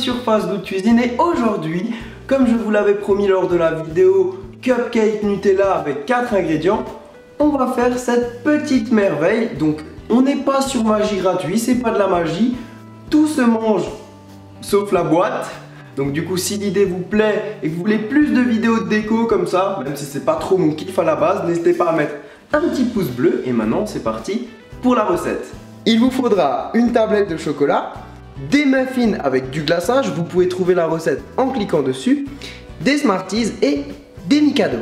sur Fast Good Cuisine et aujourd'hui, comme je vous l'avais promis lors de la vidéo Cupcake Nutella avec 4 ingrédients, on va faire cette petite merveille. Donc on n'est pas sur magie gratuite, c'est pas de la magie, tout se mange sauf la boîte. Donc du coup, si l'idée vous plaît et que vous voulez plus de vidéos de déco comme ça, même si c'est pas trop mon kiff à la base, n'hésitez pas à mettre un petit pouce bleu. Et maintenant c'est parti pour la recette. Il vous faudra une tablette de chocolat, des muffins avec du glaçage, vous pouvez trouver la recette en cliquant dessus, des Smarties et des Mikado.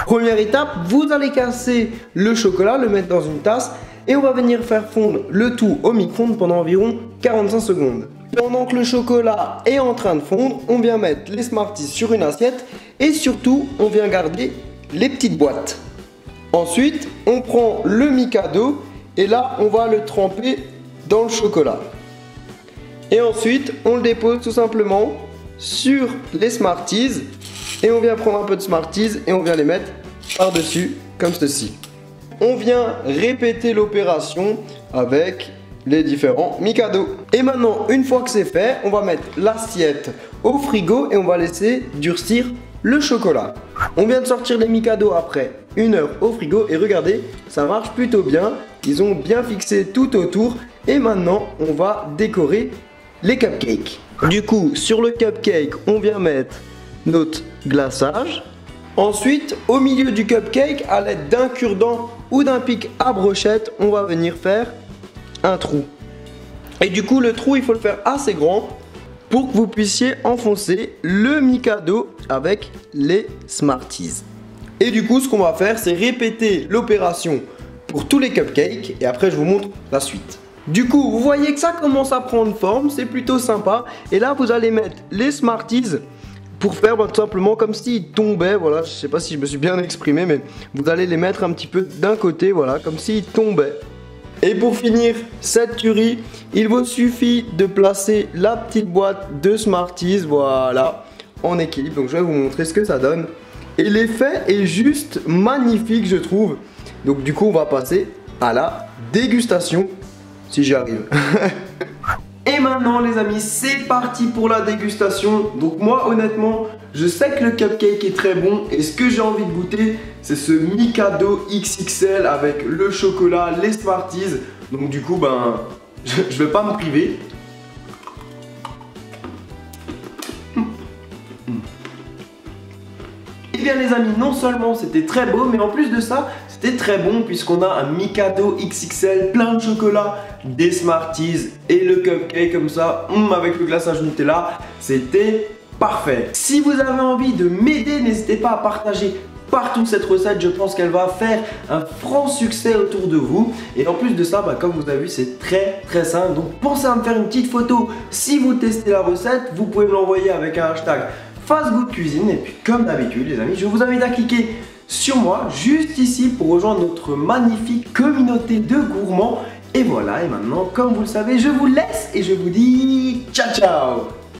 Première étape, vous allez casser le chocolat, le mettre dans une tasse et on va venir faire fondre le tout au micro-ondes pendant environ 45 secondes. Pendant que le chocolat est en train de fondre, on vient mettre les Smarties sur une assiette et surtout on vient garder les petites boîtes. Ensuite, on prend le Mikado et là on va le tremper dans le chocolat. Et ensuite, on le dépose tout simplement sur les Smarties et on vient prendre un peu de Smarties et on vient les mettre par-dessus comme ceci. On vient répéter l'opération avec les différents Mikado. Et maintenant, une fois que c'est fait, on va mettre l'assiette au frigo et on va laisser durcir le chocolat. On vient de sortir les Mikado après 1 heure au frigo et regardez, ça marche plutôt bien. Ils ont bien fixé tout autour et maintenant, on va décorer les cupcakes. Du coup, sur le cupcake, on vient mettre notre glaçage. Ensuite, au milieu du cupcake, à l'aide d'un cure-dent ou d'un pic à brochette, on va venir faire un trou. Et du coup, le trou, il faut le faire assez grand pour que vous puissiez enfoncer le Mikado avec les Smarties. Et du coup, ce qu'on va faire, c'est répéter l'opération pour tous les cupcakes et après, je vous montre la suite. Du coup, vous voyez que ça commence à prendre forme, c'est plutôt sympa. Et là, vous allez mettre les Smarties pour faire tout simplement comme s'ils tombaient. Voilà, je sais pas si je me suis bien exprimé, mais vous allez les mettre un petit peu d'un côté, voilà, comme s'ils tombaient. Et pour finir cette tuerie, il vous suffit de placer la petite boîte de Smarties, voilà, en équilibre. Donc je vais vous montrer ce que ça donne. Et l'effet est juste magnifique, je trouve. Donc du coup, on va passer à la dégustation, si j'y arrive. Et maintenant les amis, c'est parti pour la dégustation. Donc moi honnêtement, je sais que le cupcake est très bon et ce que j'ai envie de goûter, c'est ce Mikado XXL avec le chocolat, les Smarties. Donc du coup, je vais pas me priver. Et bien les amis, non seulement c'était très beau, mais en plus de ça, c'était très bon puisqu'on a un Mikado XXL plein de chocolat, des Smarties et le cupcake comme ça, avec le glaçage Nutella, c'était parfait. Si vous avez envie de m'aider, n'hésitez pas à partager partout cette recette, je pense qu'elle va faire un franc succès autour de vous. Et en plus de ça, comme vous avez vu, c'est très simple. Donc pensez à me faire une petite photo si vous testez la recette, vous pouvez me l'envoyer avec un hashtag Fast Good Cuisine. Et puis comme d'habitude les amis, je vous invite à cliquer sur moi juste ici pour rejoindre notre magnifique communauté de gourmands. Et voilà, et maintenant comme vous le savez, je vous laisse et je vous dis ciao ciao.